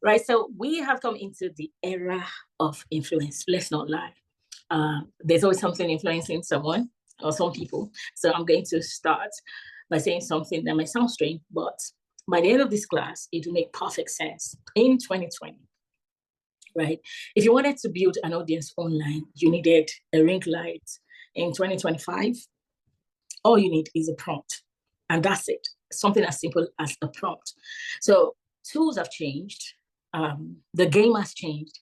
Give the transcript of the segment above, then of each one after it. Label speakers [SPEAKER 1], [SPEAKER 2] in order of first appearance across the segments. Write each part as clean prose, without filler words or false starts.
[SPEAKER 1] right? So we have come into the era of influence. Let's not lie. There's always something influencing someone or some people. So I'm going to start by saying something that might sound strange, but by the end of this class, it will make perfect sense. In 2020, right? If you wanted to build an audience online, you needed a ring light. In 2025, all you need is a prompt, and that's it. Something as simple as a prompt. So tools have changed, the game has changed,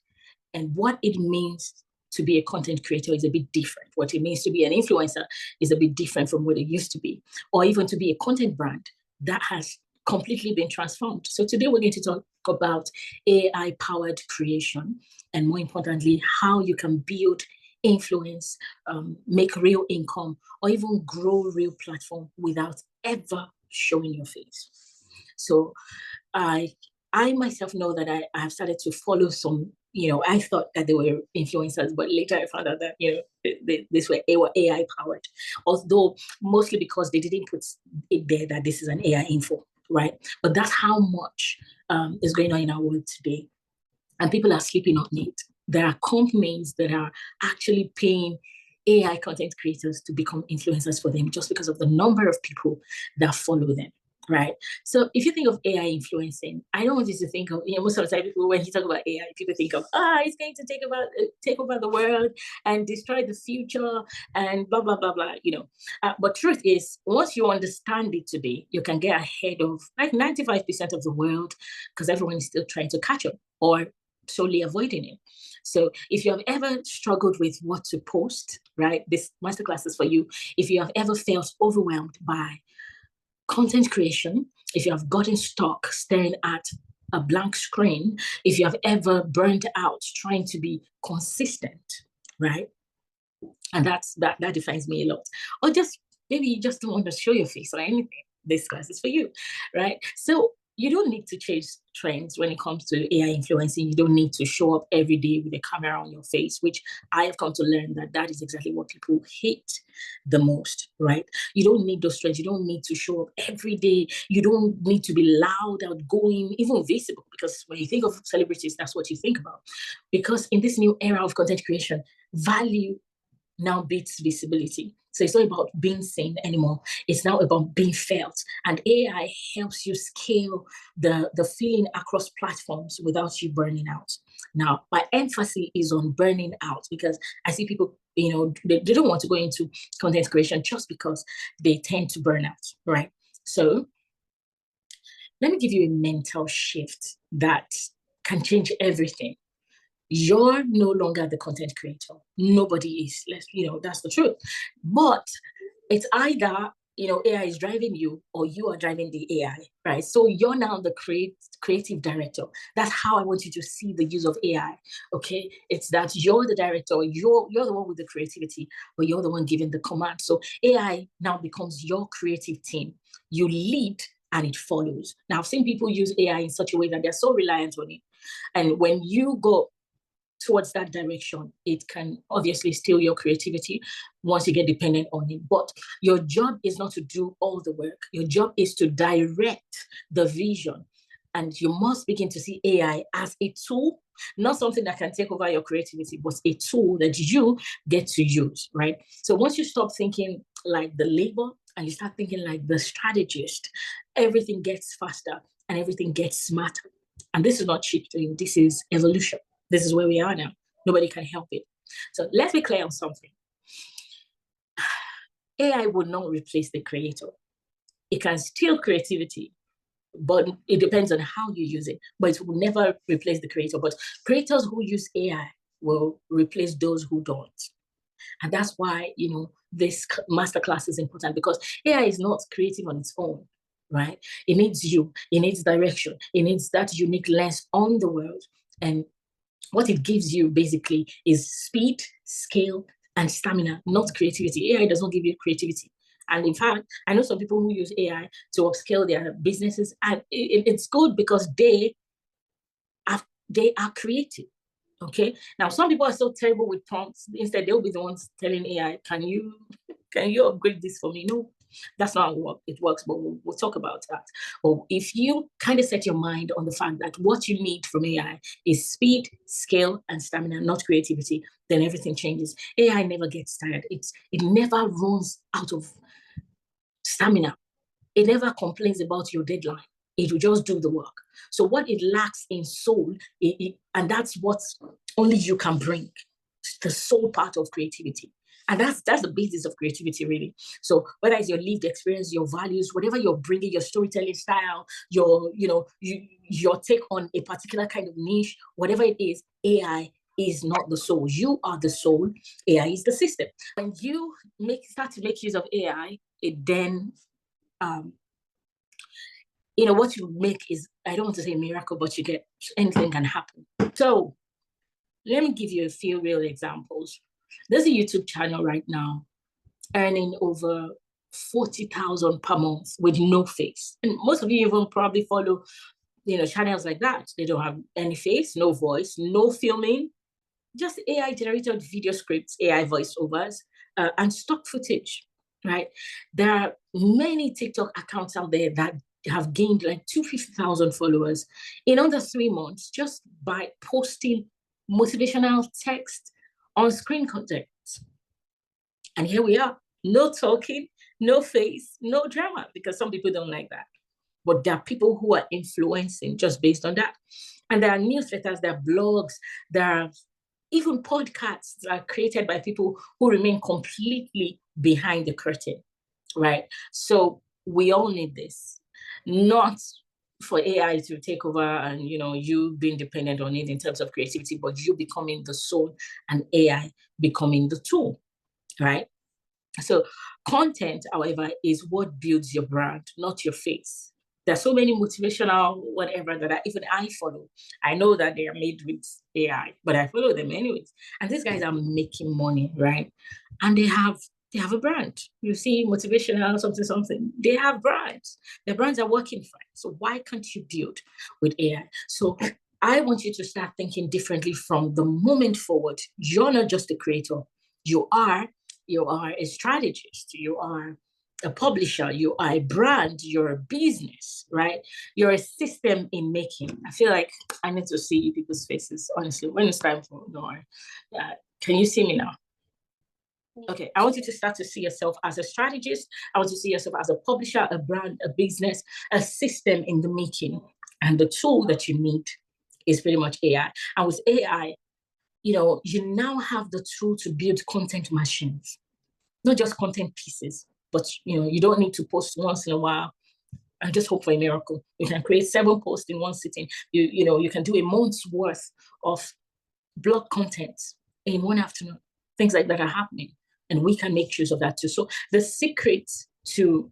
[SPEAKER 1] and what it means to be a content creator is a bit different. What it means to be an influencer is a bit different from what it used to be, or even to be a content brand that has completely been transformed. So today we're going to talk about AI-powered creation, and more importantly, how you can build influence, make real income, or even grow real platform without ever showing your face. So I myself know that I have started to follow some, I thought that they were influencers, but later I found out that, they were AI powered, although mostly because they didn't put it there that this is an AI info, right? But that's how much is going on in our world today. And people are sleeping on it. There are companies that are actually paying AI content creators to become influencers for them just because of the number of people that follow them, right? So if you think of AI influencing, I don't want you to think of, most of the time people, when you talk about AI, people think of, it's going to take over the world and destroy the future and blah, blah, blah, blah, But truth is, once you understand it today, you can get ahead of like 95% of the world because everyone is still trying to catch up or solely avoiding it. So if you have ever struggled with what to post, right, this masterclass is for you. If you have ever felt overwhelmed by content creation, if you have gotten stuck staring at a blank screen, if you have ever burned out trying to be consistent, right? And that defines me a lot. Or just maybe you just don't want to show your face or anything. This class is for you, right? So you don't need to chase trends when it comes to AI influencing. You don't need to show up every day with a camera on your face, which I have come to learn that is exactly what people hate the most, right? You don't need those trends. You don't need to show up every day. You don't need to be loud, outgoing, even visible, because when you think of celebrities, that's what you think about. Because in this new era of content creation, value now beats visibility. So it's not about being seen anymore. It's now about being felt. And AI helps you scale the feeling across platforms without you burning out. Now, my emphasis is on burning out because I see people, they don't want to go into content creation just because they tend to burn out, right? So let me give you a mental shift that can change everything. You're no longer the content creator. Nobody is. That's the truth. But it's either, AI is driving you or you are driving the AI, right? So you're now the creative director. That's how I want you to see the use of AI, okay? It's that you're the director, you're the one with the creativity, but you're the one giving the command. So AI now becomes your creative team. You lead and it follows. Now, I've seen people use AI in such a way that they're so reliant on it. And when you go towards that direction, it can obviously steal your creativity once you get dependent on it. But your job is not to do all the work. Your job is to direct the vision. And you must begin to see AI as a tool, not something that can take over your creativity, but a tool that you get to use, right? So once you stop thinking like the labor and you start thinking like the strategist, everything gets faster and everything gets smarter. And this is not cheap thing. This is evolution. This is where we are now. Nobody can help it. So let's be clear on something. AI will not replace the creator. It can steal creativity, but it depends on how you use it. But it will never replace the creator. But creators who use AI will replace those who don't. And that's why, this masterclass is important, because AI is not creative on its own, right? It needs you. It needs direction. It needs that unique lens on the world. And what it gives you basically is speed, scale, and stamina, not creativity. AI does not give you creativity. And in fact, I know some people who use AI to upscale their businesses, and it's good because they are creative. Okay. Now, some people are so terrible with prompts. Instead, they'll be the ones telling AI, "Can you upgrade this for me?" No, That's not how it works, but we'll talk about that. But if you kind of set your mind on the fact that what you need from AI is speed, scale, and stamina, not creativity, then everything changes. AI never gets tired. It never runs out of stamina. It never complains about your deadline. It will just do the work. So what it lacks in soul, and that's what only you can bring, the soul part of creativity. And that's the basis of creativity, really. So whether it's your lived experience, your values, whatever you're bringing, your storytelling style, your take on a particular kind of niche, whatever it is, AI is not the soul. You are the soul. AI is the system. When you start to make use of AI, it then what you make is, I don't want to say a miracle, but you get anything can happen. So let me give you a few real examples. There's a YouTube channel right now earning over 40,000 per month with no face. And most of you even probably follow, channels like that. They don't have any face, no voice, no filming, just AI generated video scripts, AI voiceovers, and stock footage, right? There are many TikTok accounts out there that have gained like 250,000 followers in under 3 months just by posting motivational text on screen content. And here we are, no talking, no face, no drama, because some people don't like that. But there are people who are influencing just based on that. And there are newsletters, there are blogs, there are even podcasts that are created by people who remain completely behind the curtain, right? So we all need this. Not for AI to take over and you being dependent on it in terms of creativity, but you becoming the soul and AI becoming the tool, right? So content, however, is what builds your brand, not your face. There's so many motivational whatever that even I follow. I know that they are made with AI, but I follow them anyways. And these guys are making money, right? And they have a brand. You see, motivational something. They have brands. Their brands are working fine. So why can't you build with AI? So I want you to start thinking differently from the moment forward. You're not just a creator. You are a strategist. You are a publisher. You are a brand. You're a business, right? You're a system in making. I feel like I need to see people's faces, honestly, when it's time for more. Can you see me now? Okay, I want you to start to see yourself as a strategist. I want you to see yourself as a publisher, a brand, a business, a system in the making. And the tool that you need is pretty much AI. And with AI, you now have the tool to build content machines, not just content pieces, but you don't need to post once in a while and just hope for a miracle. You can create 7 posts in one sitting. You can do a month's worth of blog content in one afternoon. Things like that are happening. And we can make use of that too. So the secret to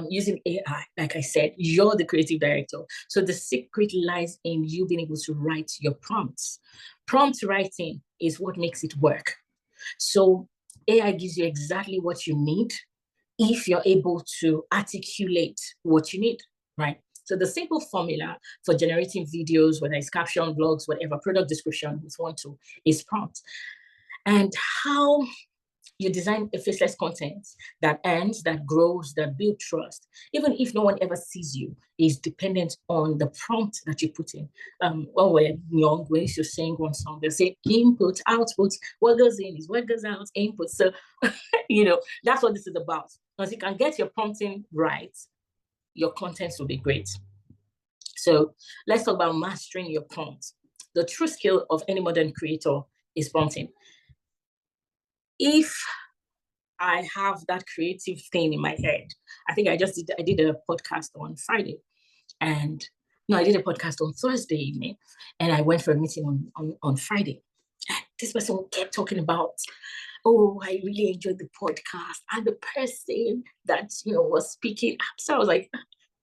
[SPEAKER 1] using AI, like I said, you're the creative director. So the secret lies in you being able to write your prompts. Prompt writing is what makes it work. So AI gives you exactly what you need if you're able to articulate what you need, right? So the simple formula for generating videos, whether it's caption, blogs, whatever, product description with one tool, is prompt. And how you design a faceless content that earns, that grows, that builds trust, even if no one ever sees you, is dependent on the prompt that you put in. When we're young, we used to sing one song, they say input, output, what goes in is what goes out, input. So, that's what this is about. Once you can get your prompting right, your content will be great. So let's talk about mastering your prompt. The true skill of any modern creator is prompting. If I have that creative thing in my head, I think I did a podcast on Friday, and no, I did a podcast on Thursday evening, and I went for a meeting on Friday. This person kept talking about, oh, I really enjoyed the podcast, and the person that was speaking. So I was like,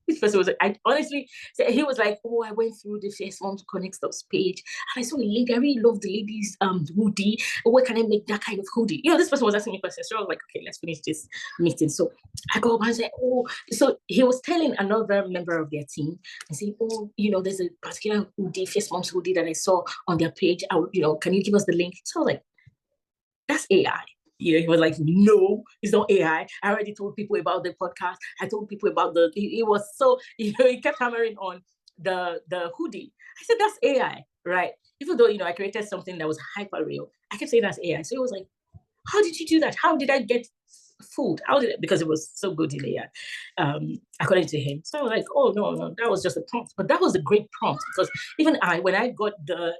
[SPEAKER 1] this person was like, I honestly, he was like, oh, I went through the first one to Conexus page, and I saw the lady. I really love the lady's hoodie. Where can I make that kind of hoodie? This person was asking me questions. So I was like, okay, let's finish this meeting. So I go up and say, oh, so he was telling another member of their team and saying, oh, there's a particular hoodie, first mom's hoodie that I saw on their page. Can you give us the link? So I was like, that's AI. He was like, no, it's not AI. I already told people about the podcast. I told people about it was so, he kept hammering on the hoodie. I said, that's AI, right? Even though, I created something that was hyper real, I kept saying that's AI. So it was like, how did you do that? How did I get food? How did it? Because it was so good in the according to him. So I was like, oh no, that was just a prompt. But that was a great prompt because even when I got the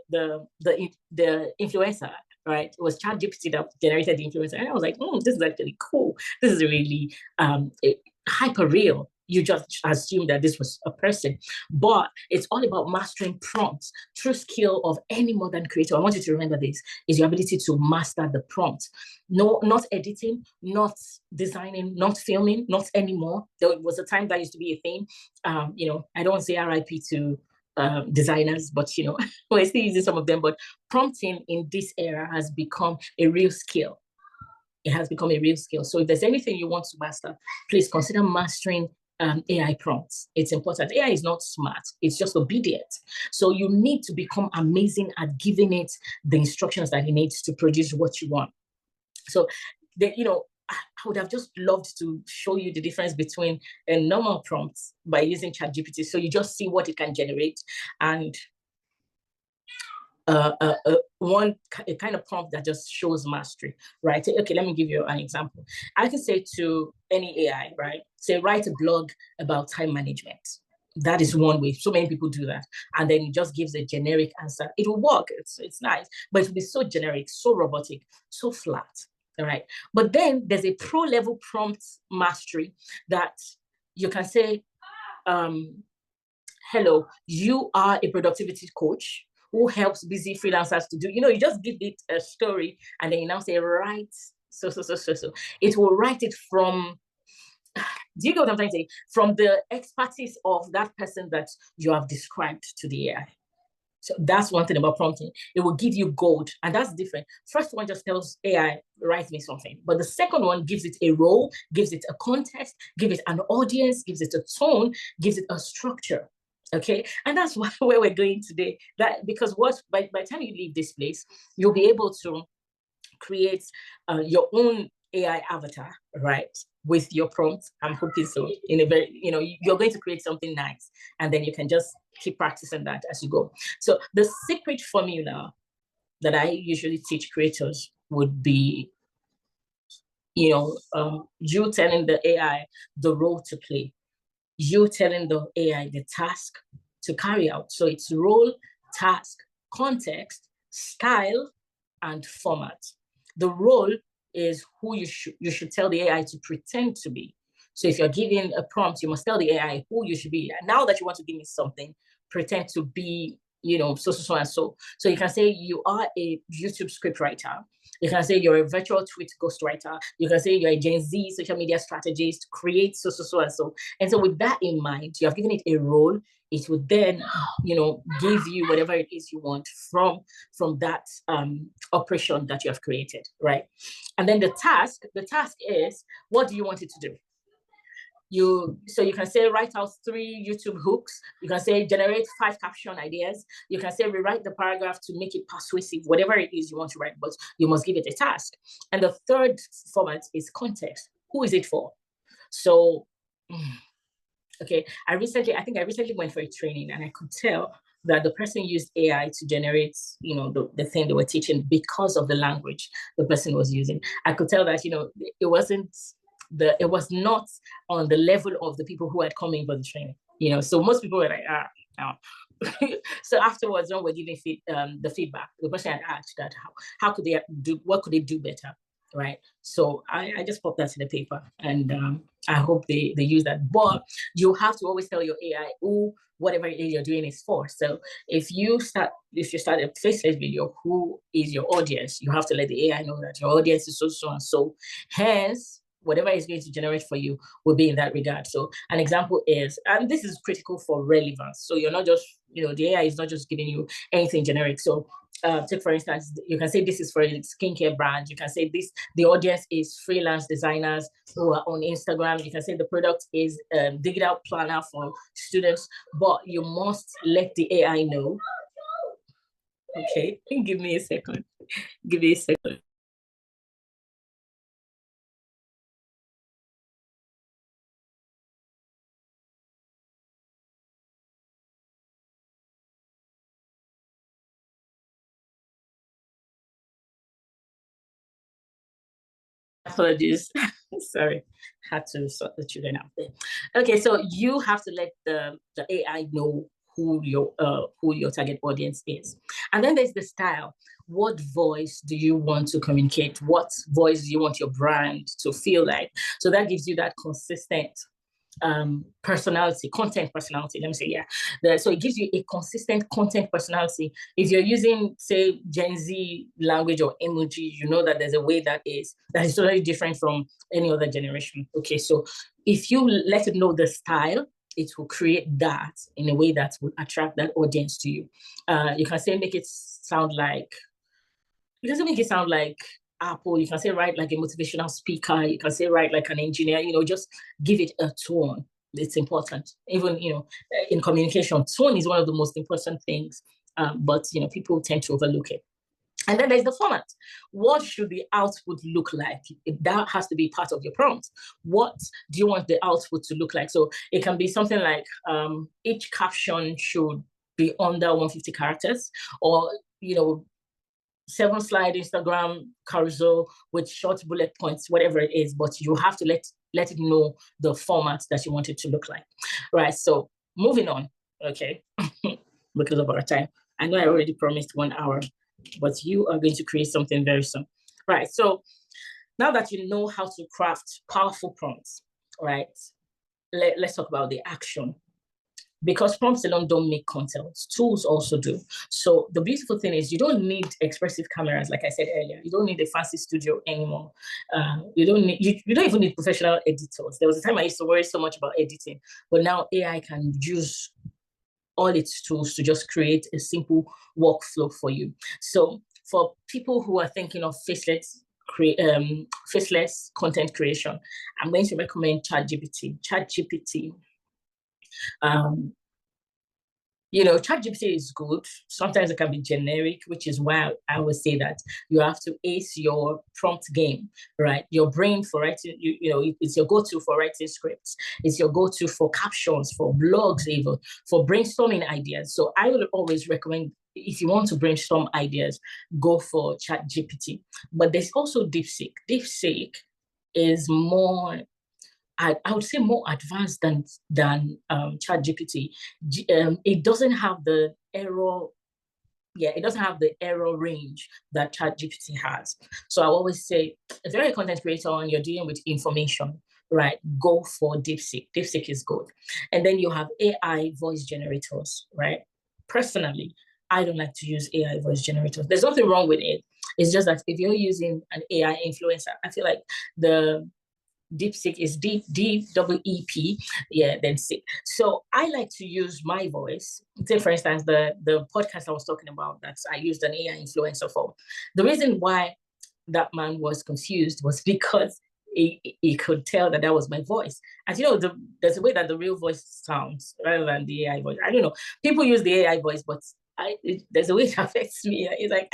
[SPEAKER 1] influencer, right, it was ChatGPT that generated the influencer, and I was like, this is actually cool. This is really hyper real. You just assume that this was a person, but it's all about mastering prompts. True skill of any modern creator, I want you to remember this, is your ability to master the prompt. No, not editing, not designing, not filming, not anymore. There was a time that used to be a thing. I don't want to say RIP to designers, but we're still using some of them. But prompting in this era has become a real skill. It has become a real skill. So if there's anything you want to master, please consider mastering AI prompts. It's important. AI is not smart. It's just obedient. So you need to become amazing at giving it the instructions that it needs to produce what you want. So, I would have just loved to show you the difference between a normal prompt by using ChatGPT. So you just see what it can generate and a kind of prompt that just shows mastery, right? Okay, let me give you an example. I can say to any AI, right? Say, write a blog about time management. That is one way. So many people do that. And then it just gives a generic answer. It will work. It's nice, but it will be so generic, so robotic, so flat. All right. But then there's a pro level prompt mastery that you can say, hello, you are a productivity coach who helps busy freelancers to do, you just give it a story and then you now say, write so. It will write it from, do you get what I'm trying to say? From the expertise of that person that you have described to the AI. So that's one thing about prompting. It will give you gold, and that's different. First one just tells AI, write me something. But the second one gives it a role, gives it a context, gives it an audience, gives it a tone, gives it a structure. Okay, and that's where we're going today. That because by the time you leave this place, you'll be able to create your own AI avatar, right? With your prompt. I'm hoping so. In a very, you're going to create something nice, and then you can just keep practicing that as you go. So the secret formula that I usually teach creators would be, you telling the AI the role to play, you telling the AI the task to carry out. So it's role, task, context, style, and format. The role is who you should tell the AI to pretend to be. So if you're giving a prompt, you must tell the AI who you should be. Now that you want to give me something, pretend to be, so and so. So you can say you are a YouTube script writer. You can say you're a virtual tweet ghostwriter. You can say you're a Gen Z social media strategist, create so and so. And so with that in mind, you have given it a role. It would then, give you whatever it is you want from that operation that you have created, right? And then the task is, what do you want it to do? So you can say write out 3 YouTube hooks. You can say generate 5 caption ideas. You can say rewrite the paragraph to make it persuasive, whatever it is you want to write, but you must give it a task. And the third format is context. Who is it for? So, okay, I think I recently went for a training and I could tell that the person used AI to generate, the thing they were teaching because of the language the person was using. I could tell that, it was not on the level of the people who had come in for the training. So most people were like, no. So afterwards, when we're giving the feedback, the person had asked that how could they do, what could they do better, right? So I just popped that in the paper, and I hope they use that. But you have to always tell your AI who whatever it is you're doing is for. So if you start a faceless video, who is your audience? You have to let the AI know that your audience is so and so. Hence, whatever is going to generate for you will be in that regard. So an example is, and this is critical for relevance. So you're not just, the AI is not just giving you anything generic. So take for instance, you can say this is for a skincare brand. You can say the audience is freelance designers who are on Instagram. You can say the product is digital planner for students, but you must let the AI know. Okay, give me a second. apologies. Sorry, had to sort the children out there. Okay, so you have to let the AI know who your target audience is. And then there's the style. What voice do you want to communicate? What voice do you want your brand to feel like? So that gives you that consistent personality, content personality. Let me say, yeah. So it gives you a consistent content personality. If you're using, say, Gen Z language or emoji, you know that there's a way that is totally different from any other generation. Okay, so if you let it know the style, it will create that in a way that will attract that audience to you. You can say make it sound like. It doesn't make it sound like Apple. You can say write like a motivational speaker. You can say write like an engineer. Just give it a tone. It's important. Even in communication, tone is one of the most important things. But people tend to overlook it. And then there's the format. What should the output look like? That has to be part of your prompt. What do you want the output to look like? So it can be something like each caption should be under 150 characters, or 7-slide Instagram carousel with short bullet points, whatever it is, but you have to let it know the format that you want it to look like. Right. So moving on, okay, because of our time. I know I already promised 1 hour, but you are going to create something very soon. Right. So now that you know how to craft powerful prompts, right, let's talk about the action. Because prompts alone don't make content, tools also do. So the beautiful thing is you don't need expressive cameras, like I said earlier. You don't need a fancy studio anymore. You don't even need professional editors. There was a time I used to worry so much about editing, but now AI can use all its tools to just create a simple workflow for you. So for people who are thinking of faceless content creation, I'm going to recommend ChatGPT. ChatGPT is good. Sometimes it can be generic, which is why I would say that you have to ace your prompt game, right? Your brain for writing, it's your go-to for writing scripts. It's your go-to for captions, for blogs, even for brainstorming ideas. So I would always recommend, if you want to brainstorm ideas, go for ChatGPT. But there's also DeepSeek. DeepSeek is more, I would say, more advanced than ChatGPT. It doesn't have the error. Yeah, it doesn't have the error range that ChatGPT has. So I always say, if you're a content creator and you're dealing with information, right, go for DeepSeek. DeepSeek is good. And then you have AI voice generators, right? Personally, I don't like to use AI voice generators. There's nothing wrong with it. It's just that if you're using an AI influencer, I feel like the DeepSeek is DeepSeek, then sick. So I like to use my voice. Say, for instance, the podcast I was talking about that I used an AI influencer for. The reason why that man was confused was because he could tell that was my voice. And there's a way that the real voice sounds rather than the AI voice. I don't know. People use the AI voice, but there's a way it affects me. It's like,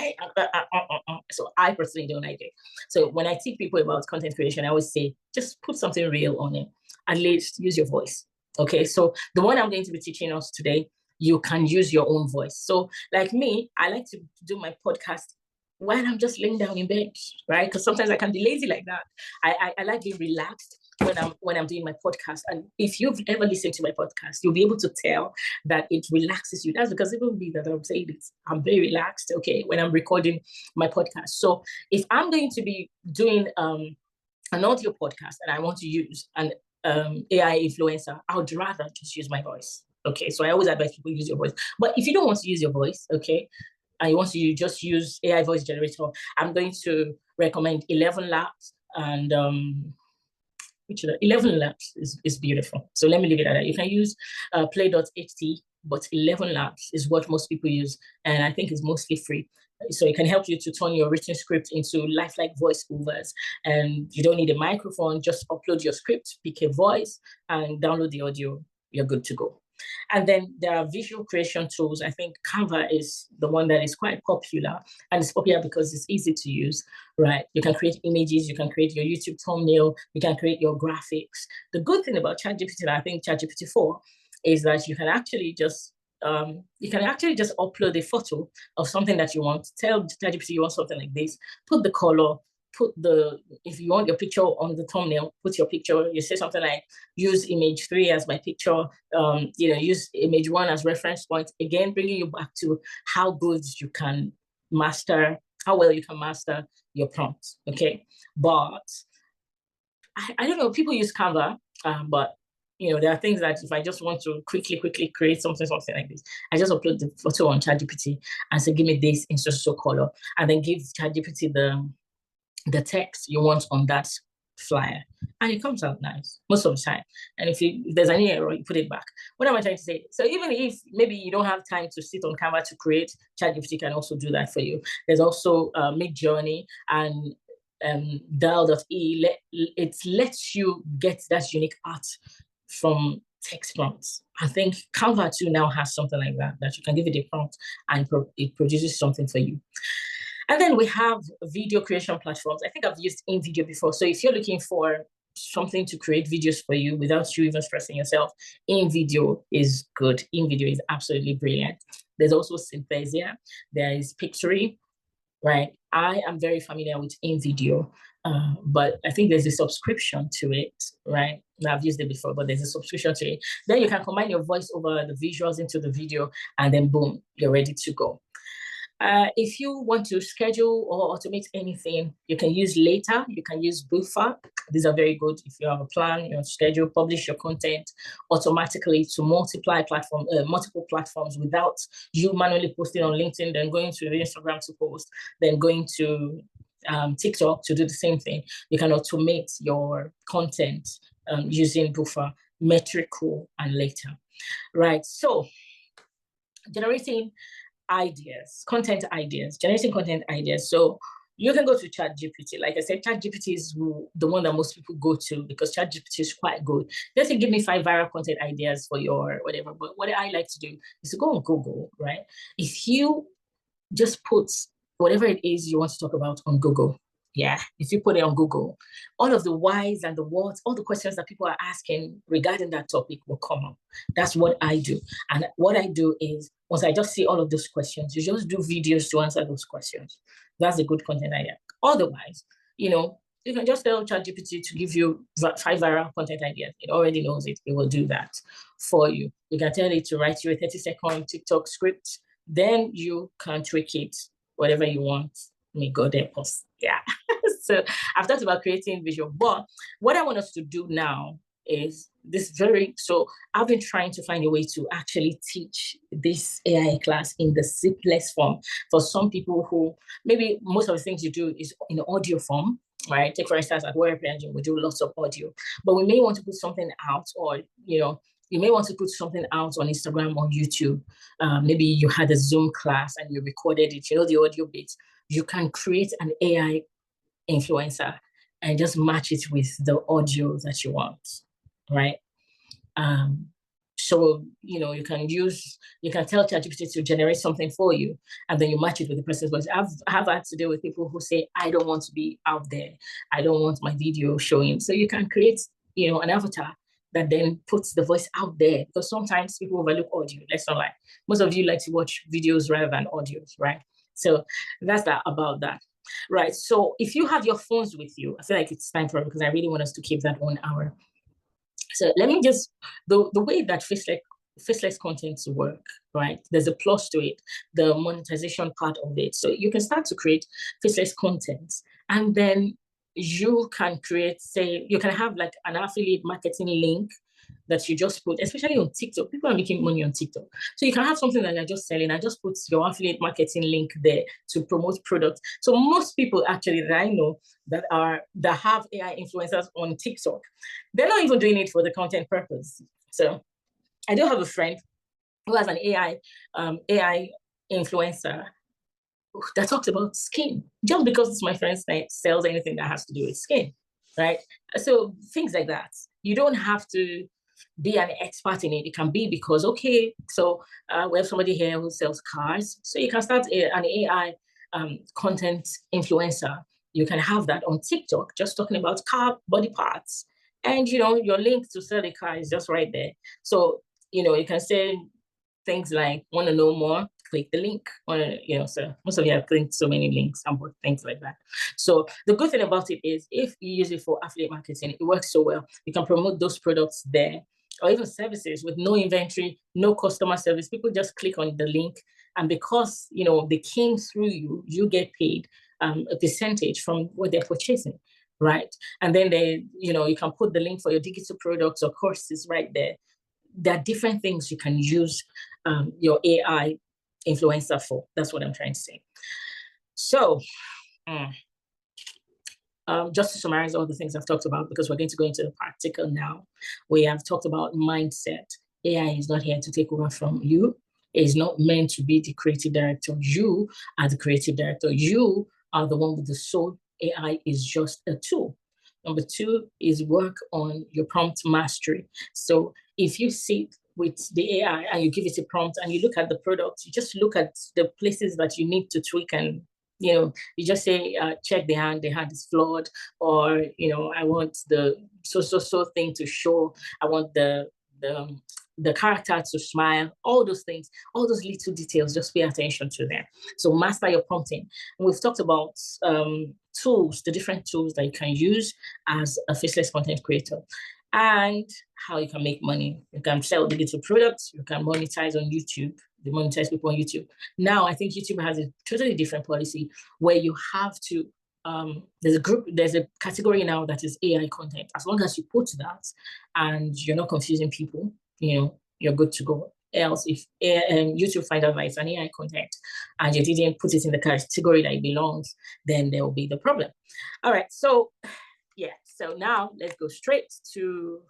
[SPEAKER 1] so I personally don't like it. So when I teach people about content creation, I always say, just put something real on it. At least use your voice. Okay, so the one I'm going to be teaching us today, you can use your own voice. So like me, I like to do my podcast while I'm just laying down in bed, right? Because sometimes I can be lazy like that. I like being relaxed when I'm doing my podcast. And if you've ever listened to my podcast, you'll be able to tell that it relaxes you. That's because even me that I'm saying this, I'm very relaxed, okay, when I'm recording my podcast. So if I'm going to be doing an audio podcast and I want to use an AI influencer, I would rather just use my voice. Okay, so I always advise people use your voice. But if you don't want to use your voice, okay, and you want to just use AI voice generator, I'm going to recommend 11 Labs and 11 Labs is beautiful. So let me leave it at that. You can use play.ht, but 11 Labs is what most people use, and I think it's mostly free. So it can help you to turn your written script into lifelike voiceovers, and you don't need a microphone. Just upload your script, pick a voice, and download the audio. You're good to go. And then there are visual creation tools. I think Canva is the one that is quite popular, and it's popular because it's easy to use, right? You can create images, you can create your YouTube thumbnail, you can create your graphics. The good thing about ChatGPT, and I think ChatGPT 4, is that you can actually just upload a photo of something that you want. Tell ChatGPT you want something like this, put the color, if you want your picture on the thumbnail, put your picture. You say something like, use image 3 as my picture, use image 1 as reference point. Again, bringing you back to how good you can master, how well you can master your prompts, okay? But I don't know, people use Canva, but there are things that if I just want to quickly create something like this, I just upload the photo on ChatGPT and say, give me this in so color, and then give ChatGPT the text you want on that flyer, and it comes out nice most of the time. And if there's any error, you put it back. What am I trying to say? So even if maybe you don't have time to sit on Canva to create, ChatGPT can also do that for you. There's also Midjourney and Dial.e. It lets you get that unique art from text prompts. I think Canva too now has something like that you can give it a prompt and it produces something for you. And then we have video creation platforms. I think I've used InVideo before. So if you're looking for something to create videos for you without you even stressing yourself, InVideo is good. InVideo is absolutely brilliant. There's also Synthesia. There is Pictory, right? I am very familiar with InVideo, but I think there's a subscription to it, right? Now, I've used it before, but there's a subscription to it. Then you can combine your voice over the visuals into the video, and then boom, you're ready to go. If you want to schedule or automate anything, you can use Later, you can use Buffer. These are very good if you have a plan, you know, schedule, publish your content automatically to multiple platforms without you manually posting on LinkedIn, then going to Instagram to post, then going to TikTok to do the same thing. You can automate your content using Buffer, Metricool, and Later. Right, so generating content ideas, generating content ideas. So you can go to ChatGPT. Like I said, ChatGPT is the one that most people go to because ChatGPT is quite good. Let's say, give me 5 viral content ideas for your whatever. But what I like to do is to go on Google, right? If you just put whatever it is you want to talk about on Google, if you put it on Google, all of the whys and the whats, all the questions that people are asking regarding that topic will come up. That's what I do. And what I do is, once I just see all of those questions, you just do videos to answer those questions. That's a good content idea. Otherwise, you can just tell ChatGPT to give you 5 viral content ideas. It already knows it. It will do that for you. You can tell it to write you a 30-second TikTok script. Then you can tweak it, whatever you want. May go there, post. Yeah. So I've talked about creating visual, but what I want us to do now is so I've been trying to find a way to actually teach this AI class in the simplest form for some people who maybe most of the things you do is in audio form, right? Take, for instance, at Warrior Engine, we do lots of audio, but we may want to put something out, or, you may want to put something out on Instagram or YouTube. Maybe you had a Zoom class and you recorded it, the audio bits. You can create an AI influencer and just match it with the audio that you want, right? So, you can tell ChatGPT to generate something for you, and then you match it with the person's voice. I've had to deal with people who say, I don't want to be out there. I don't want my video showing. So you can create, an avatar that then puts the voice out there, because sometimes people overlook audio. Let's not lie. Most of you like to watch videos rather than audios, right? So that's about that. Right. So if you have your phones with you, I feel like it's time for it, because I really want us to keep that 1 hour. So let me just, the way that faceless contents work, right? There's a plus to it, the monetization part of it. So you can start to create faceless contents, and then you can create, you can have like an affiliate marketing link that you just put, especially on TikTok. People are making money on TikTok. So you can have something that you're just selling and just put your affiliate marketing link there to promote products. So most people actually that I know that have AI influencers on TikTok, they're not even doing it for the content purpose. So I do have a friend who has an AI influencer that talks about skin, just because it's my friend that sells anything that has to do with skin, right? So things like that. You don't have to be an expert in it. It can be because, okay, so we have somebody here who sells cars. So you can start an AI content influencer. You can have that on TikTok, just talking about car body parts. And, your link to sell a car is just right there. So, you can say things like, want to know more, click the link. Or, so most of you have clicked so many links and things like that. So the good thing about it is if you use it for affiliate marketing, it works so well. You can promote those products there, or even services with no inventory, no customer service. People just click on the link, and because they came through you, you get paid a percentage from what they're purchasing, right? And then you can put the link for your digital products or courses right there. There are different things you can use your AI influencer for. That's what I'm trying to say. So just to summarize all the things I've talked about, because we're going to go into the practical now. We have talked about mindset. AI is not here to take over from you. It is not meant to be the creative director. You are the creative director. You are the one with the soul. AI is just a tool. Number two is work on your prompt mastery. So if you sit with the AI and you give it a prompt and you look at the product, you just look at the places that you need to tweak, and you just say, check the hand is flawed, or I want the so thing to show, I want the character to smile, all those things, all those little details, just pay attention to them. So master your prompting. And we've talked about tools, the different tools that you can use as a faceless content creator, and how you can make money. You can sell digital products, you can monetize on YouTube, they monetize people on YouTube. Now, I think YouTube has a totally different policy where you have to, there's a category now that is AI content. As long as you put that and you're not confusing people, you're good to go. Else, if YouTube find out that it's an AI content and you didn't put it in the category that it belongs, then there will be the problem. All right, so yeah, so now let's go straight to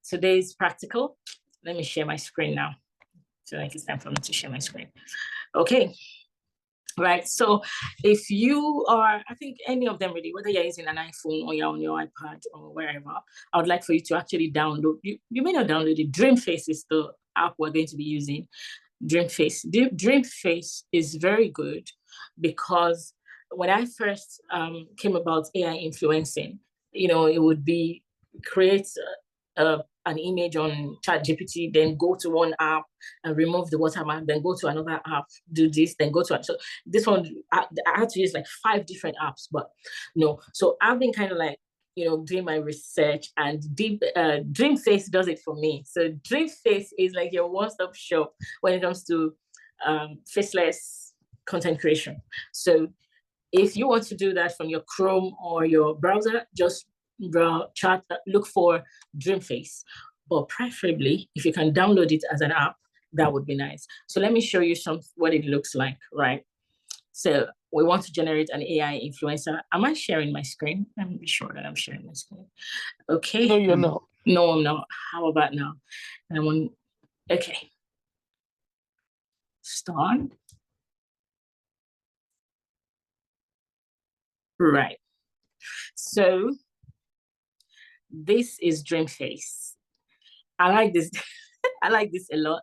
[SPEAKER 1] today's practical. Let me share my screen now. So it's time for me to share my screen. Okay. Right. So if you are, I think any of them really, whether you're using an iPhone or you're on your iPad or wherever, I would like for you to actually download. You may not download it. Dreamface is the app we're going to be using. Dreamface. Dreamface is very good because when I first came about AI influencing, it would be create an image on ChatGPT, then go to one app and remove the watermark, then go to another app, do this, then go to so this one. I had to use like 5 different apps, but so I've been kind of like doing my research, and Dreamface does it for me. So Dreamface is like your one-stop shop when it comes to faceless content creation. So if you want to do that from your Chrome or your browser, just look for Dreamface, but preferably if you can download it as an app, that would be nice. So let me show you what it looks like, right? So we want to generate an AI influencer. Am I sharing my screen? Let me be sure that I'm sharing my screen. Okay.
[SPEAKER 2] No, you're not.
[SPEAKER 1] No, I'm not. How about now? Okay. Start. Right. So this is Dreamface. I like this. I like this a lot.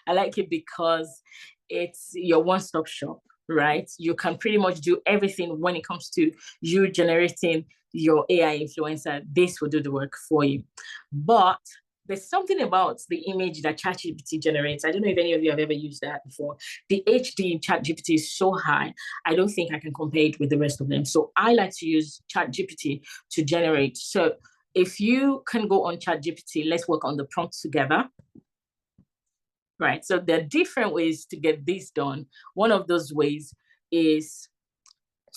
[SPEAKER 1] I like it because it's your one-stop shop, right? You can pretty much do everything when it comes to you generating your AI influencer. This will do the work for you. But there's something about the image that ChatGPT generates. I don't know if any of you have ever used that before. The HD in ChatGPT is so high, I don't think I can compare it with the rest of them. So I like to use ChatGPT to generate. So if you can go on ChatGPT, let's work on the prompt together. Right, so there are different ways to get this done. One of those ways is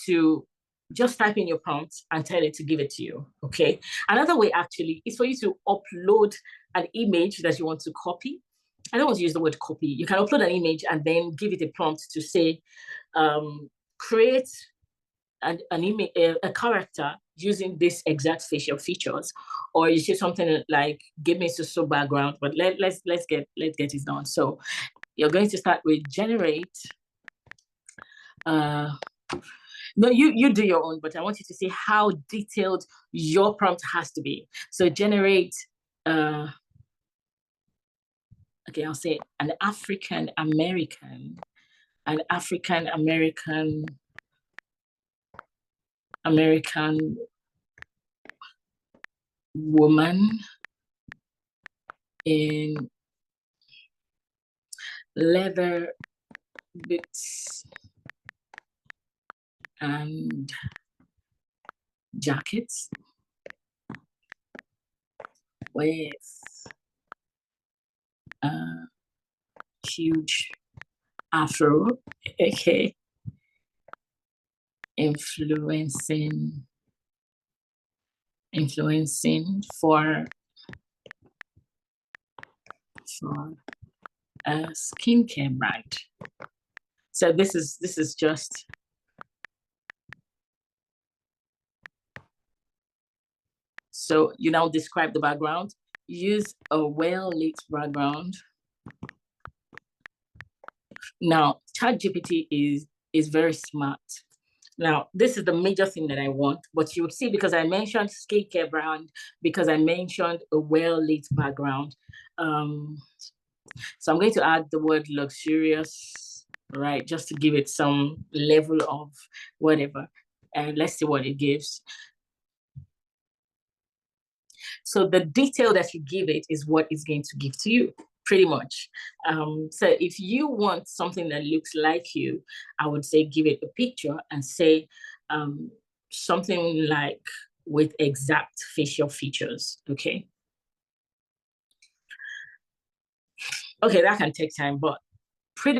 [SPEAKER 1] to just type in your prompt and tell it to give it to you, okay? Another way actually is for you to upload an image that you want to copy. I don't want to use the word copy. You can upload an image and then give it a prompt to say, create an image, a character using this exact facial features, or you say something like, give me a so background, but let's get it done. So you're going to start with generate. No, you do your own, but I want you to see how detailed your prompt has to be. So generate, okay, I'll say an African American woman in leather boots and jackets with a huge afro, okay, influencing for a skincare brand. So this is just so you now describe the background. Use a well-lit background. Now, ChatGPT is very smart. Now, this is the major thing that I want, but you would see because I mentioned skincare brand, because I mentioned a well-lit background. So I'm going to add the word luxurious, right, just to give it some level of whatever. And let's see what it gives. So the detail that you give it is what it's going to give to you, pretty much. So if you want something that looks like you, I would say give it a picture and say something like with exact facial features, okay? Okay, that can take time, but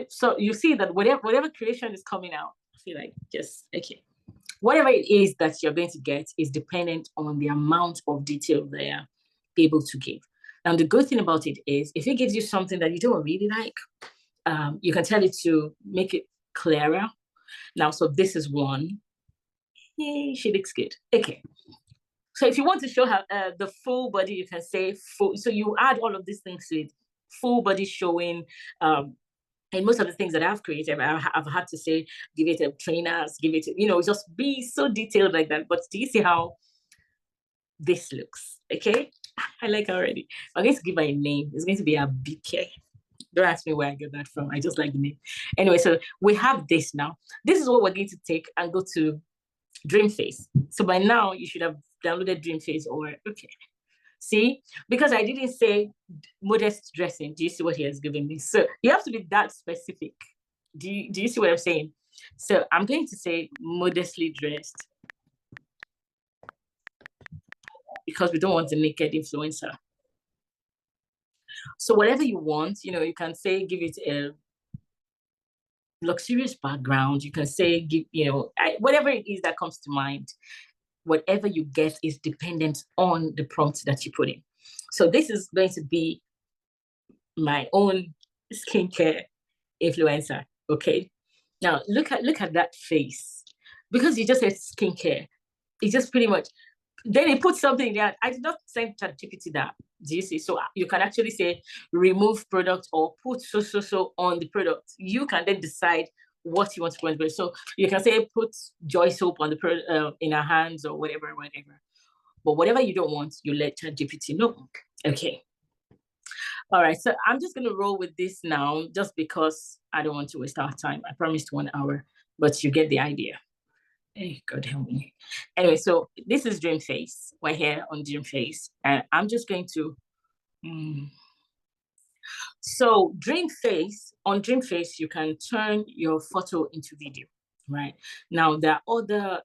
[SPEAKER 1] so you see that whatever creation is coming out, I feel like just, okay. Whatever it is that you're going to get is dependent on the amount of detail they're able to give. And the good thing about it is if it gives you something that you don't really like, you can tell it to make it clearer. Now, so this is one. Yay, she looks good. Okay. So if you want to show her the full body, you can say full. So you add all of these things to it. Full body showing, and most of the things that I've created, I've had to say, give it a trainers, give it, just be so detailed like that. But do you see how this looks? Okay, I like it already. I'm going to give her a name. It's going to be Abike. Don't ask me where I get that from. I just like the name. Anyway, so we have this now. This is what we're going to take and go to Dreamface. So by now, you should have downloaded Dreamface or, okay. See, because I didn't say modest dressing. Do you see what he has given me? So you have to be that specific. Do you see what I'm saying? So I'm going to say modestly dressed because we don't want a naked influencer. So whatever you want, you can say, give it a luxurious background. You can say, give, whatever it is that comes to mind. Whatever you get is dependent on the prompt that you put in. So this is going to be my own skincare influencer, okay? Now, look at that face. Because you just said skincare, it's just pretty much, then it puts something there. I did not send ChatGPT that. Do you see? So you can actually say remove product or put so on the product. You can then decide what you want to put. So you can say put Joy soap on the in our hands or whatever. But whatever you don't want, you let ChatGPT know. Okay. All right. So I'm just gonna roll with this now, just because I don't want to waste our time. I promised 1 hour, but you get the idea. Hey, God help me. Anyway, so this is Dreamface. We're here on Dreamface, and I'm just going to. So on Dreamface, you can turn your photo into video, right? Now there are other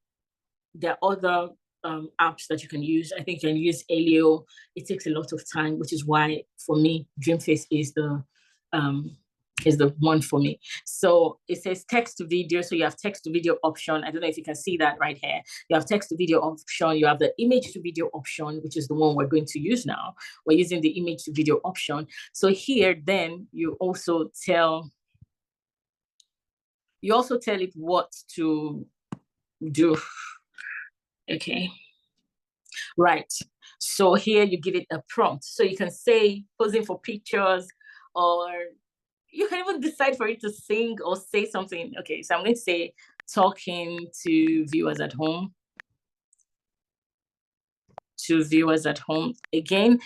[SPEAKER 1] apps that you can use. I think you can use Alio. It takes a lot of time, which is why for me, Dreamface is the one for me. So it says text to video. So you have text to video option. I don't know if you can see that right here. You have text to video option. You have the image to video option, which is the one we're going to use now. We're using the image to video option. So here, then you also tell it what to do. Okay. Right. So here you give it a prompt. So you can say posing for pictures, or you can even decide for it to sing or say something. Okay, so I'm going to say talking to viewers at home. Again,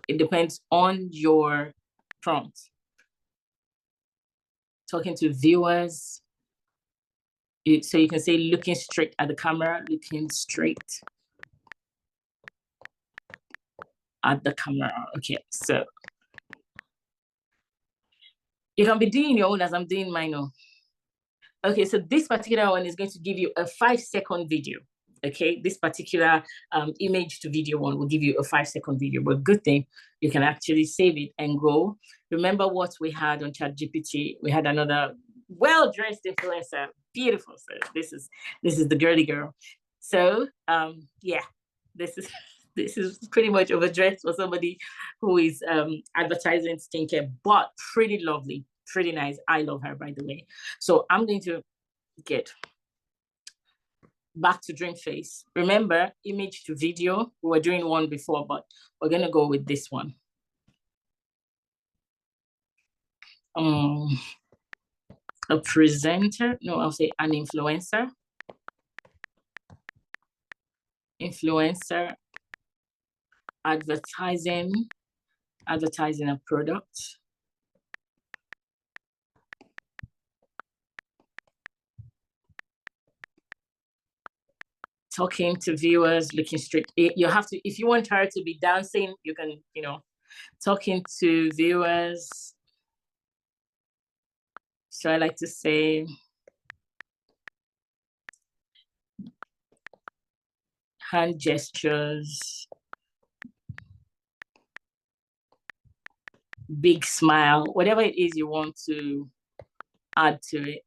[SPEAKER 1] it depends on your prompt. Talking to viewers. So you can say looking straight at the camera, looking straight at the camera. Okay, so You can be doing your own as I'm doing mine now. Okay, so this particular one is going to give you a 5-second video. Okay, this particular image to video one will give you a 5-second video, but good thing you can actually save it and go. Remember what we had on ChatGPT? We had another well-dressed influencer, beautiful. So this is the girly girl. So yeah, this is pretty much overdressed for somebody who is advertising skincare, but pretty lovely, pretty nice. I love her, by the way. So I'm going to get back to dream face. Remember, image to video. We were doing one before, but we're gonna go with this one. A presenter, no, I'll say an influencer. Influencer advertising a product. Talking to viewers, looking straight. You have to, if you want her to be dancing, you can, talking to viewers. So I like to say, hand gestures, big smile, whatever it is you want to add to it.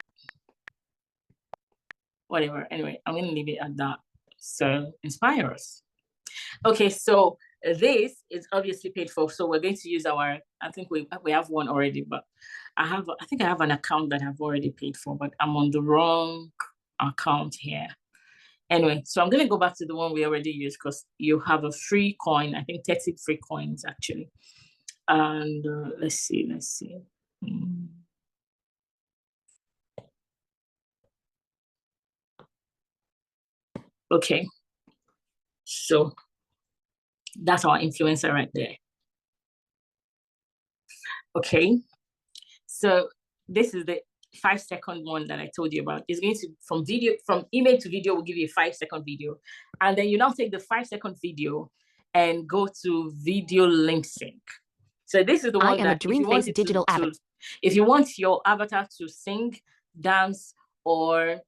[SPEAKER 1] Whatever. Anyway, I'm going to leave it at that. So inspire us. Okay, so this is obviously paid for. So we're going to use our, I think we have one already, but I think I have an account that I've already paid for, but I'm on the wrong account here. Anyway, so I'm going to go back to the one we already used because you have a free coin. I think 30 free coins actually. And let's see. Okay, so that's our influencer right there. Okay, so this is the 5-second one that I told you about. It's going to, from image to video will give you a 5-second video. And then you now take the 5-second video and go to video lip sync. So this is the one that if you want digital if you want your avatar to sing, dance, or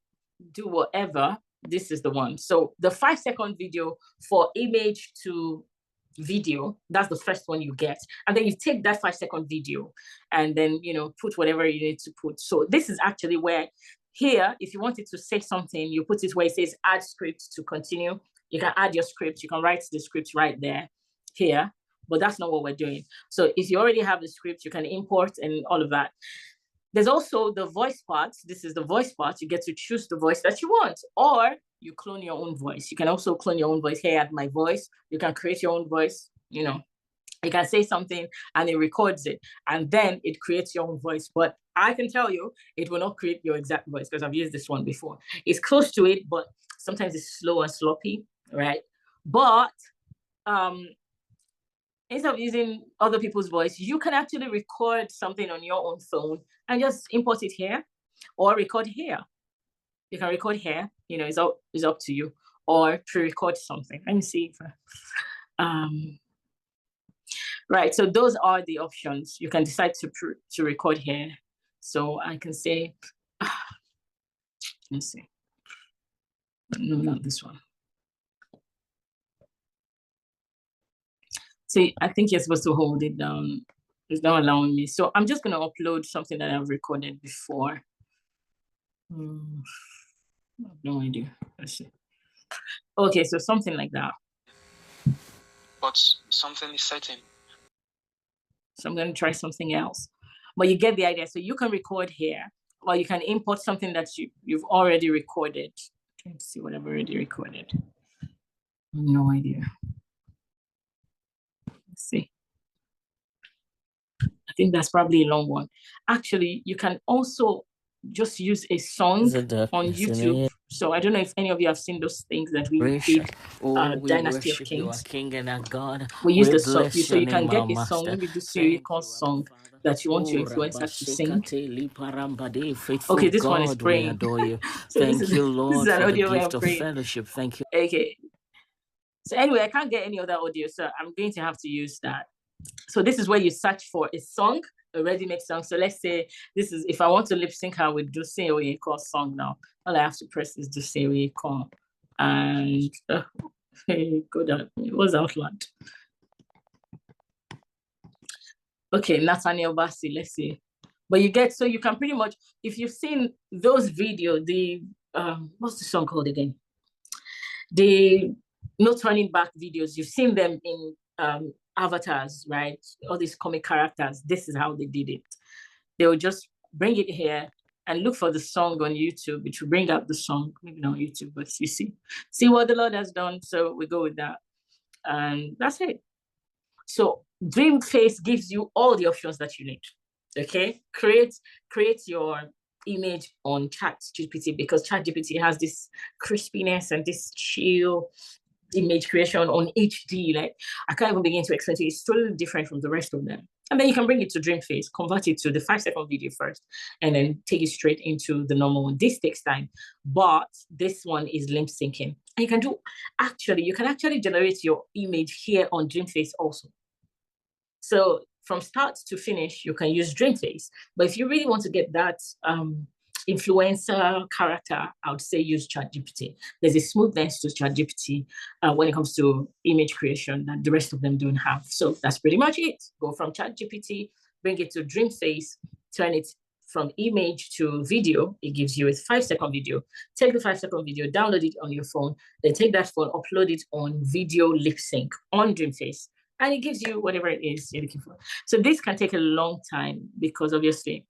[SPEAKER 1] do whatever, this is the one. So the 5-second video for image to video, that's the first one you get. And then you take that 5-second video and then, put whatever you need to put. So this is actually where here, if you wanted to say something, you put it where it says add script to continue. You can add your script. You can write the script right there, here, but that's not what we're doing. So if you already have the script, you can import and all of that. There's also the voice part. This is the voice part. You get to choose the voice that you want, or you clone your own voice. You can also clone your own voice. Here at my voice, you can create your own voice. You can say something and it records it, and then it creates your own voice. But I can tell you, it will not create your exact voice because I've used this one before. It's close to it, but sometimes it's slow and sloppy, right? But instead of using other people's voice, you can actually record something on your own phone and just import it here, or record here. You can record here, it's up to you, or pre-record something. Let me see if right, so those are the options. You can decide to record here. So I can say, let's see. No, not this one. See, I think you're supposed to hold it down. It's not allowing me. So I'm just going to upload something that I've recorded before. I have no idea. Let's see. Okay, so something like that.
[SPEAKER 2] But something is certain.
[SPEAKER 1] So I'm going to try something else. But you get the idea. So you can record here, or you can import something that you've already recorded. Let's see what I've already recorded. No idea. Let's see. I think that's probably a long one. Actually, you can also just use a song on YouTube. So I don't know if any of you have seen those things that we did, Dynasty of Kings.
[SPEAKER 3] King and our God.
[SPEAKER 1] We use the song, so you can get a song, maybe this unicorn song that you want your influencer to sing. Okay, this one is praying.
[SPEAKER 3] So thank you, Lord,
[SPEAKER 1] this is an
[SPEAKER 3] for
[SPEAKER 1] audio
[SPEAKER 3] the gift of
[SPEAKER 1] praying.
[SPEAKER 3] fellowship. Thank you.
[SPEAKER 1] Okay. So anyway, I can't get any other audio, so I'm going to have to use that. So this is where you search for a song a ready-made song. So let's say this is, if I want to lip sync her with Dulce Oyeko song now, all I have to press is Dulce Oyeko. And go down. It was Outland. Okay, Nathaniel Bassi, let's see. But you get, so you can pretty much, if you've seen those videos, the, what's the song called again? The No Turning Back videos, you've seen them in avatars, right? All these comic characters, this is how they did it. They will just bring it here and look for the song on YouTube, which will bring up the song, maybe not on YouTube, but you see what the Lord has done. So we go with that. And that's it. So Dreamface gives you all the options that you need. Okay, create your image on ChatGPT, because ChatGPT has this crispiness and this chill image creation on HD. Like, I can't even begin to explain to you. It's totally different from the rest of them. And then you can bring it to Dreamface, convert it to the 5-second video first, and then take it straight into the normal one. This takes time, but this one is lip syncing. And you can actually generate your image here on Dreamface also. So from start to finish, you can use Dreamface. But if you really want to get that influencer character, I would say use ChatGPT. There's a smoothness to ChatGPT when it comes to image creation that the rest of them don't have. So that's pretty much it. Go from ChatGPT, bring it to Dreamface, turn it from image to video. It gives you a 5-second video. Take the 5-second video, download it on your phone, then take that phone, upload it on video lip sync on Dreamface, and it gives you whatever it is you're looking for. So this can take a long time because obviously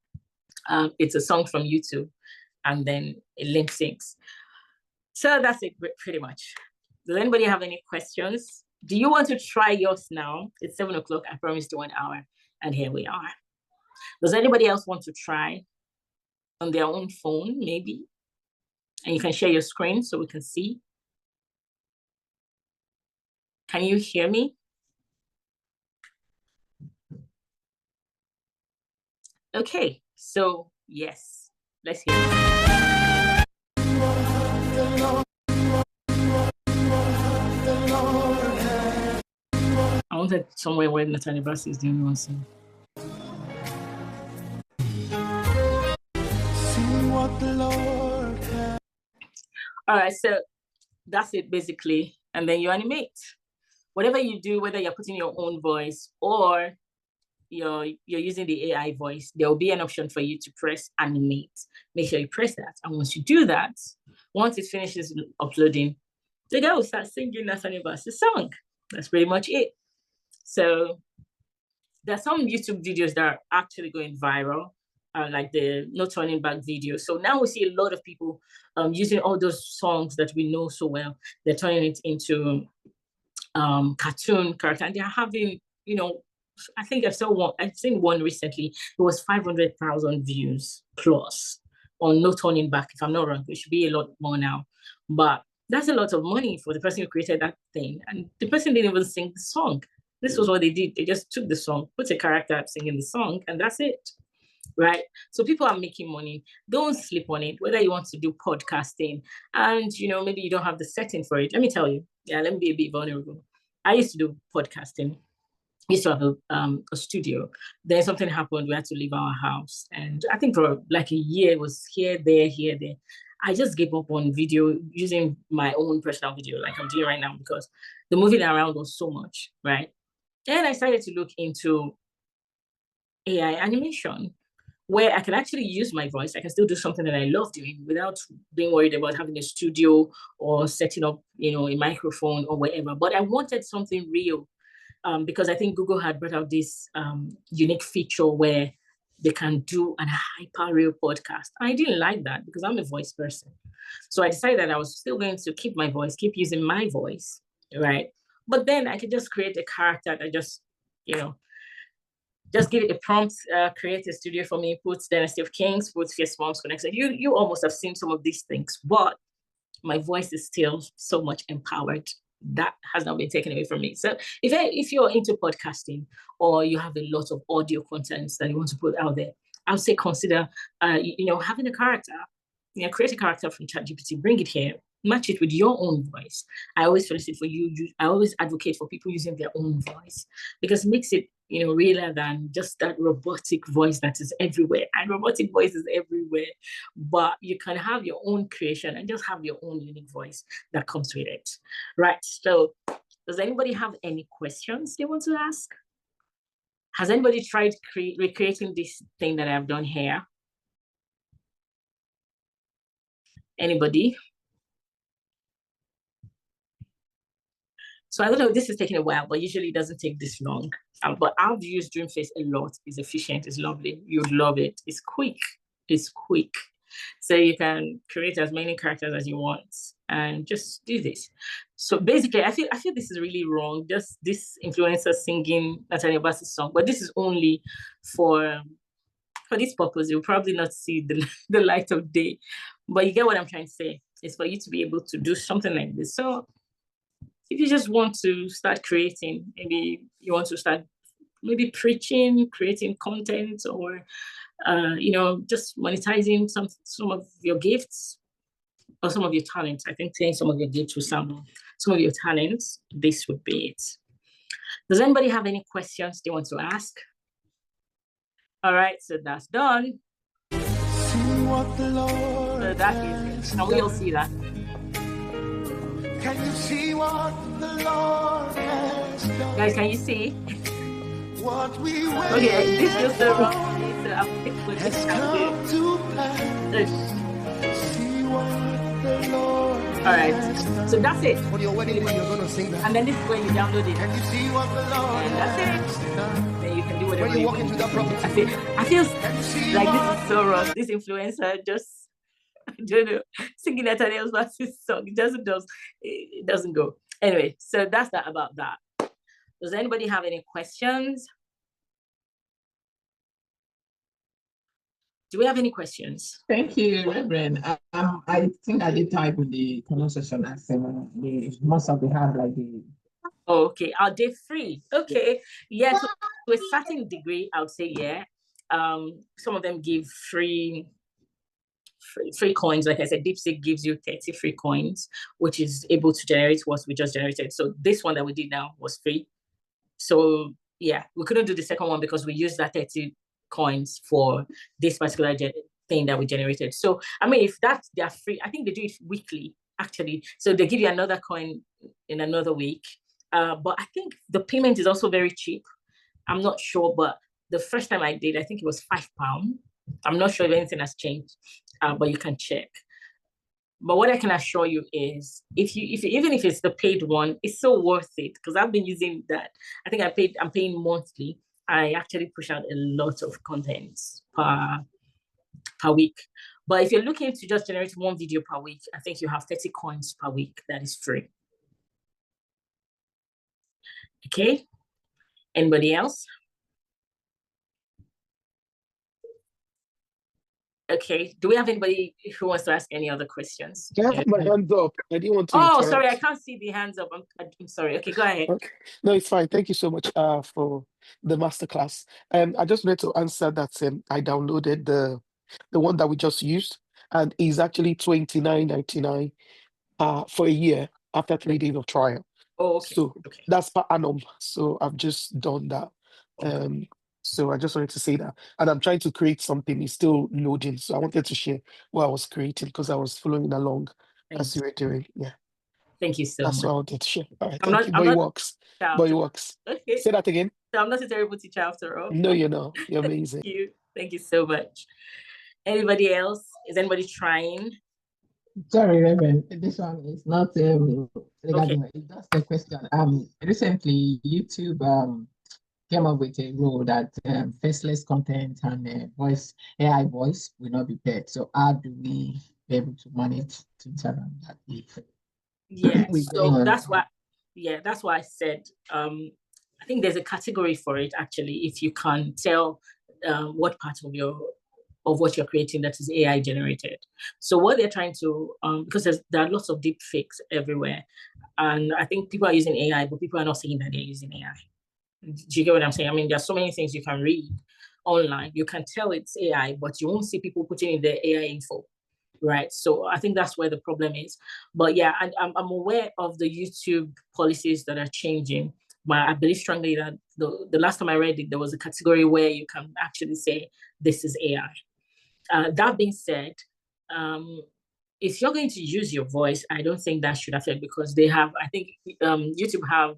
[SPEAKER 1] it's a song from YouTube and then it lip syncs. So that's it pretty much. Does anybody have any questions? Do you want to try yours now? It's 7 o'clock. I promised you 1 hour and here we are. Does anybody else want to try on their own phone maybe? And you can share your screen so we can see. Can you hear me? Okay, so yes, let's hear it. I wanted somewhere where Nathaniel Bassi is the only one singing. All right, so that's it basically. And then you animate. Whatever you do, whether you're putting your own voice or you're using the AI voice, there will be an option for you to press animate. Make sure you press that. And once you do that, once it finishes uploading, the guy will start singing Nathaniel Bassi's song. That's pretty much it. So there's some YouTube videos that are actually going viral, like the No Turning Back video. So now we see a lot of people using all those songs that we know so well. They're turning it into cartoon character, and they're having, you know, I think I've seen one recently. It was 500,000 views plus on No Turning Back. If I'm not wrong, it should be a lot more now. But that's a lot of money for the person who created that thing. And the person didn't even sing the song. This was what they did. They just took the song, put a character up singing the song, and that's it. Right? So people are making money. Don't sleep on it, whether you want to do podcasting and, you know, maybe you don't have the setting for it. Let me tell you. Yeah, let me be a bit vulnerable. I used to do podcasting. Used to have a studio. Then something happened. We had to leave our house. And I think for like a year, it was here, there. I just gave up on video, using my own personal video like I'm doing right now, because the moving around was so much, right? And I started to look into AI animation, where I can actually use my voice. I can still do something that I love doing without being worried about having a studio or setting up, you know, a microphone or whatever. But I wanted something real. Because I think Google had brought out this unique feature where they can do a hyper real podcast. I didn't like that because I'm a voice person. So I decided that I was still going to keep my voice, keep using my voice, right? But then I could just create a character that just, you know, just give it a prompt, create a studio for me, put Dynasty of Kings, put Fierce Moms Conexus. You almost have seen some of these things, but my voice is still so much empowered. That has not been taken away from me. So if you're into podcasting or you have a lot of audio contents that you want to put out there, I would say consider, you know, having a character, you know, create a character from ChatGPT, bring it here, match it with your own voice. I always felicit for you. I always advocate for people using their own voice because it makes it realer than just that robotic voice that is everywhere. And robotic voice is everywhere, but you can have your own creation and just have your own unique voice that comes with it. Right. So does anybody have any questions they want to ask? Has anybody tried recreating this thing that I've done here? Anybody? So I don't know, this is taking a while, but usually it doesn't take this long. But I've used Dreamface a lot. It's efficient, it's lovely. You'd love it. It's quick. It's quick. So you can create as many characters as you want and just do this. So basically, I feel this is really wrong. Just this influencer singing Natalia Bass's song, but this is only for this purpose. You'll probably not see the light of day, but you get what I'm trying to say. It's for you to be able to do something like this. So if you just want to start creating, maybe you want to start maybe preaching, creating content, or just monetizing some of your gifts or some of your talents. I think saying some of your gifts with some of your talents, this would be it. Does anybody have any questions they want to ask? All right, so that's done. See what the Lord so that is it. Can we all see that? Can you see what the Lord has done? Guys, can you see? What we okay, this feels so wrong. So has come to pass. See what the Lord. All right, so that's it. On your wedding when you're gonna sing that. And then this is where you download it. Can you see what the Lord? And that's it. Then you can do whatever you walk into that property. I feel like this is so wrong. This influencer just. I don't know, singing Natalia Bass's song. It doesn't go. Anyway, so that's that about that. Does anybody have any questions? Do we have any questions?
[SPEAKER 4] Thank you, Reverend. I think I did type in the comment section as they must have had like the.
[SPEAKER 1] Oh, okay. Are they free? Okay. Yeah, to a certain degree, I would say yeah. Some of them give free coins. Like I said, DeepSeek gives you 30 free coins, which is able to generate what we just generated. So this one that we did now was free. So yeah, we couldn't do the second one because we used that 30 coins for this particular thing that we generated. So I mean, if they're free, I think they do it weekly actually. So they give you another coin in another week. But I think the payment is also very cheap. I'm not sure, but the first time I did, I think it was £5. I'm not sure if anything has changed, but you can check. But what I can assure you is, even if it's the paid one, it's so worth it because I've been using that. I think I'm paying monthly. I actually push out a lot of content per week. But if you're looking to just generate one video per week, I think you have 30 coins per week that is free. Okay. Anybody else? Okay. Do we have anybody who wants to ask any other questions?
[SPEAKER 5] I have my hands up. I didn't want to.
[SPEAKER 1] Oh, sorry, I can't see the hands up. I'm sorry. Okay, go ahead.
[SPEAKER 5] Okay. No, it's fine. Thank you so much for the masterclass. I just wanted to answer that. I downloaded the one that we just used, and is actually $29.99 for a year after 3 days of trial.
[SPEAKER 1] Oh, okay.
[SPEAKER 5] So
[SPEAKER 1] okay.
[SPEAKER 5] That's per annum. So I've just done that. So I just wanted to say that. And I'm trying to create something. It's still loading. So I wanted to share what I was creating because I was following along as you were doing. Yeah.
[SPEAKER 1] Thank you so much.
[SPEAKER 5] That's what I wanted to share. All right. Thank you. But it works. But it works.
[SPEAKER 1] Okay.
[SPEAKER 5] Say that again.
[SPEAKER 1] So I'm not a terrible teacher after all.
[SPEAKER 5] No, you're not. You're amazing.
[SPEAKER 1] Thank you. Thank you so much. Anybody else? Is anybody trying?
[SPEAKER 4] Sorry, Reverend. This one is not regarding that's the question. Recently YouTube came up with a rule that faceless content and AI voice will not be paid. So how do we be able to manage things around that?
[SPEAKER 1] Yeah, so that's why I said I think there's a category for it actually. If you can tell what part of what you're creating that is AI generated. So what they're trying to because there are lots of deep fakes everywhere, and I think people are using AI, but people are not saying that they're using AI. Do you get what I'm saying? I mean, there's so many things you can read online. You can tell it's AI, but you won't see people putting in their AI info, right? So I think that's where the problem is. But yeah, I'm aware of the YouTube policies that are changing. But I believe strongly that the last time I read it, there was a category where you can actually say this is AI. That being said, if you're going to use your voice, I don't think that should affect, because they have, I think YouTube have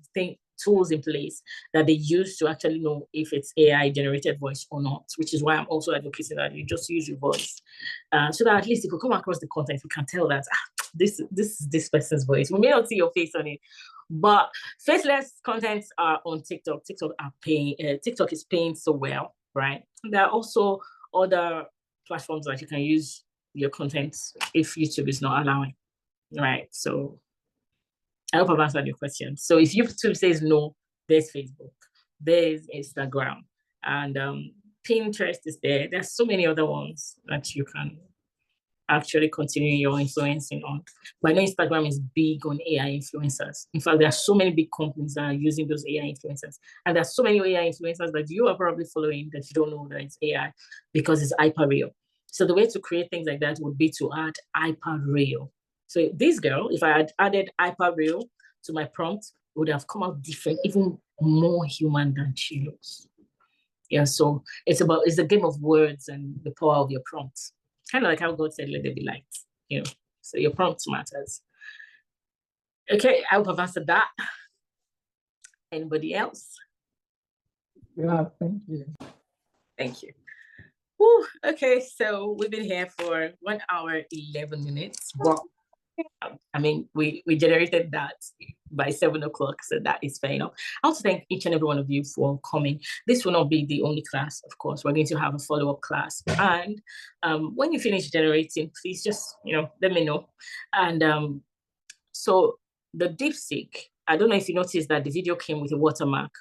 [SPEAKER 1] tools in place that they use to actually know if it's AI generated voice or not, which is why I'm also advocating that you just use your voice, so that at least if you come across the content, we can tell that this is this person's voice. We may not see your face on it, but faceless contents are on TikTok. TikTok is paying so well, right? There are also other platforms that you can use your content if YouTube is not allowing, right? So I hope I've answered your question. So if YouTube says no, there's Facebook, there's Instagram, and Pinterest is there. There's so many other ones that you can actually continue your influencing on. But I know Instagram is big on AI influencers. In fact, there are so many big companies that are using those AI influencers. And there's so many AI influencers that you are probably following that you don't know that it's AI because it's hyper real. So the way to create things like that would be to add hyper real. So this girl, if I had added hyper real to my prompt, would have come out different, even more human than she looks. Yeah, so it's a game of words and the power of your prompts. Kind of like how God said, let there be light, so your prompt matters. Okay, I hope I've answered that. Anybody else?
[SPEAKER 4] Yeah, thank you.
[SPEAKER 1] Thank you. Whew, okay, so we've been here for 1 hour, 11 minutes. Well, I mean, we generated that by 7 o'clock, so that is fair enough. I want to thank each and every one of you for coming. This will not be the only class, of course. We're going to have a follow-up class. And when you finish generating, please just, let me know. And so the DeepSeek, I don't know if you noticed that the video came with a watermark.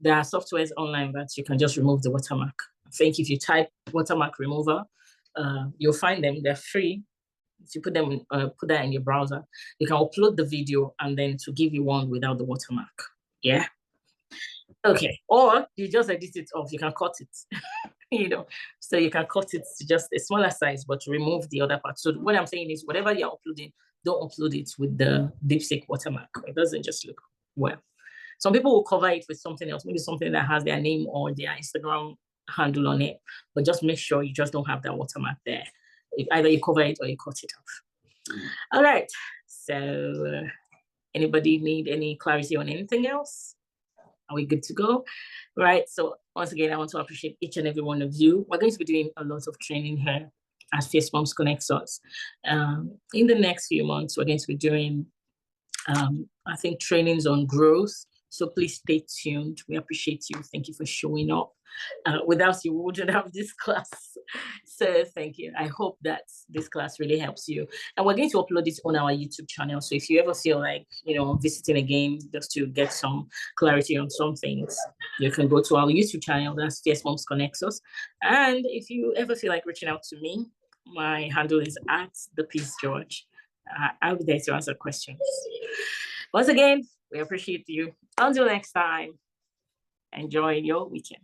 [SPEAKER 1] There are softwares online that you can just remove the watermark. I think if you type watermark remover, you'll find them. They're free. If you put that in your browser, you can upload the video and then to give you one without the watermark. Yeah. Okay. Or you just edit it off. You can cut it. So you can cut it to just a smaller size, but remove the other part. So what I'm saying is, whatever you're uploading, don't upload it with the DeepSeek watermark. It doesn't just look well. Some people will cover it with something else, maybe something that has their name or their Instagram handle on it, but just make sure you just don't have that watermark there. Either you cover it or you cut it off. All right. So anybody need any clarity on anything else? Are we good to go? Right. So once again, I want to appreciate each and every one of you. We're going to be doing a lot of training here at Fierce Moms Conexus. In the next few months, we're going to be doing, I think, trainings on growth. So please stay tuned. We appreciate you. Thank you for showing up. Without you, we wouldn't have this class. So thank you. I hope that this class really helps you. And we're going to upload it on our YouTube channel. So if you ever feel like, visiting again just to get some clarity on some things, you can go to our YouTube channel. That's Fierce Moms Conexus. And if you ever feel like reaching out to me, my handle is @ThePeaceGeorge. I'll be there to answer questions. Once again, we appreciate you. Until next time, enjoy your weekend.